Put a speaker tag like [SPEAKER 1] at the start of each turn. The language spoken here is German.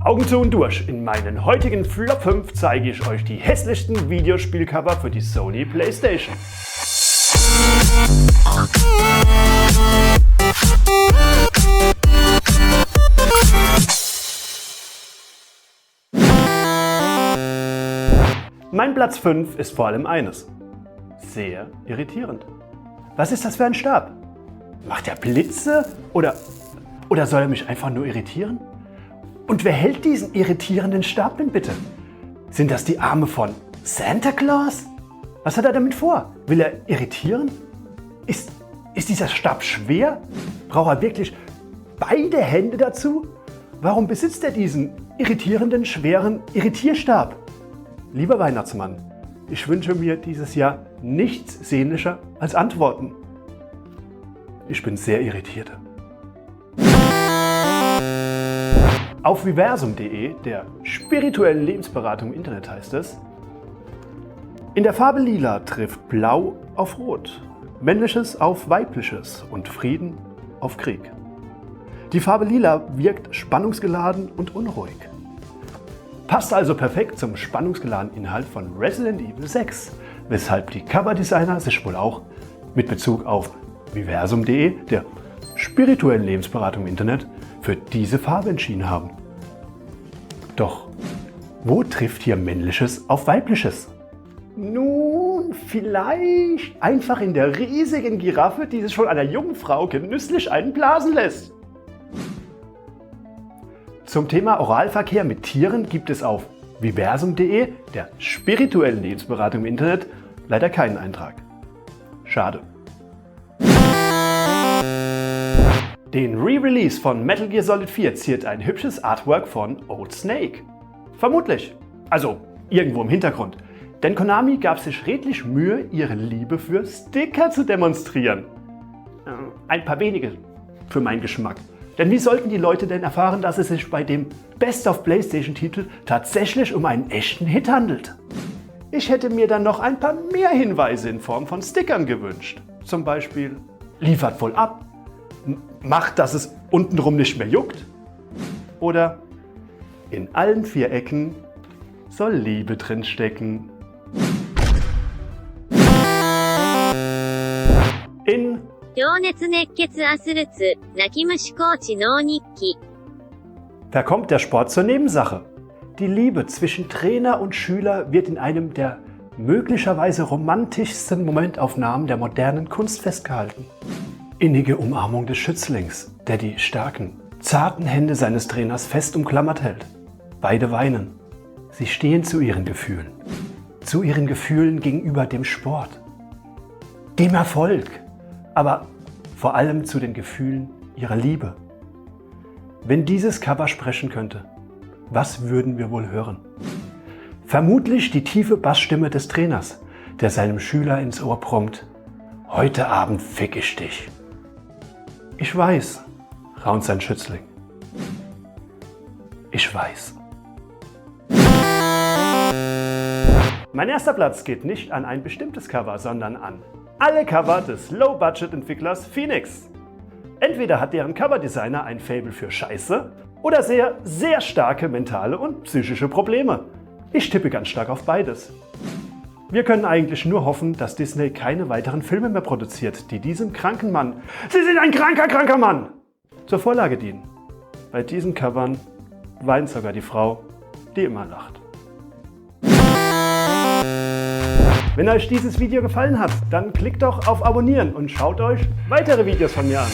[SPEAKER 1] Augen zu und durch. In meinen heutigen Flop 5 zeige ich euch die hässlichsten Videospielcover für die Sony PlayStation. Mein Platz 5 ist vor allem eines: sehr irritierend. Was ist das für ein Stab? Macht er Blitze oder soll er mich einfach nur irritieren? Und wer hält diesen irritierenden Stab denn bitte? Sind das die Arme von Santa Claus? Was hat er damit vor? Will er irritieren? Ist dieser Stab schwer? Braucht er wirklich beide Hände dazu? Warum besitzt er diesen irritierenden, schweren Irritierstab? Lieber Weihnachtsmann, ich wünsche mir dieses Jahr nichts sehnlicher als Antworten. Ich bin sehr irritiert. Auf viversum.de, der spirituellen Lebensberatung im Internet, heißt es: In der Farbe Lila trifft Blau auf Rot, Männliches auf Weibliches und Frieden auf Krieg. Die Farbe Lila wirkt spannungsgeladen und unruhig. Passt also perfekt zum spannungsgeladenen Inhalt von Resident Evil 6, weshalb die Coverdesigner sich wohl auch mit Bezug auf viversum.de, der spirituellen Lebensberatung im Internet, für diese Farbe entschieden haben. Doch wo trifft hier Männliches auf Weibliches? Nun, vielleicht einfach in der riesigen Giraffe, die sich von einer jungen Frau genüsslich einen blasen lässt. Zum Thema Oralverkehr mit Tieren gibt es auf viversum.de, der spirituellen Lebensberatung im Internet, leider keinen Eintrag. Schade. Den Re-Release von Metal Gear Solid 4 ziert ein hübsches Artwork von Old Snake. Vermutlich. Also irgendwo im Hintergrund. Denn Konami gab sich redlich Mühe, ihre Liebe für Sticker zu demonstrieren. Ein paar wenige für meinen Geschmack. Denn wie sollten die Leute denn erfahren, dass es sich bei dem Best of PlayStation-Titel tatsächlich um einen echten Hit handelt? Ich hätte mir dann noch ein paar mehr Hinweise in Form von Stickern gewünscht. Zum Beispiel: liefert voll ab, macht, dass es untenrum nicht mehr juckt. Oder: in allen 4 Ecken soll Liebe drin stecken. In Da kommt der Sport zur Nebensache. Die Liebe zwischen Trainer und Schüler wird in einem der möglicherweise romantischsten Momentaufnahmen der modernen Kunst festgehalten. Innige Umarmung des Schützlings, der die starken, zarten Hände seines Trainers fest umklammert hält. Beide weinen. Sie stehen zu ihren Gefühlen. Zu ihren Gefühlen gegenüber dem Sport, dem Erfolg, aber vor allem zu den Gefühlen ihrer Liebe. Wenn dieses Cover sprechen könnte, was würden wir wohl hören? Vermutlich die tiefe Bassstimme des Trainers, der seinem Schüler ins Ohr brummt: Heute Abend fick ich dich. Ich weiß, raunt sein Schützling. Ich weiß. Mein erster Platz geht nicht an ein bestimmtes Cover, sondern an alle Cover des Low-Budget-Entwicklers Phoenix. Entweder hat deren Coverdesigner ein Faible für Scheiße oder sehr, sehr starke mentale und psychische Probleme. Ich tippe ganz stark auf beides. Wir können eigentlich nur hoffen, dass Disney keine weiteren Filme mehr produziert, die diesem kranken Mann – Sie sind ein kranker Mann! – zur Vorlage dienen. Bei diesen Covern weint sogar die Frau, die immer lacht. Wenn euch dieses Video gefallen hat, dann klickt doch auf Abonnieren und schaut euch weitere Videos von mir an.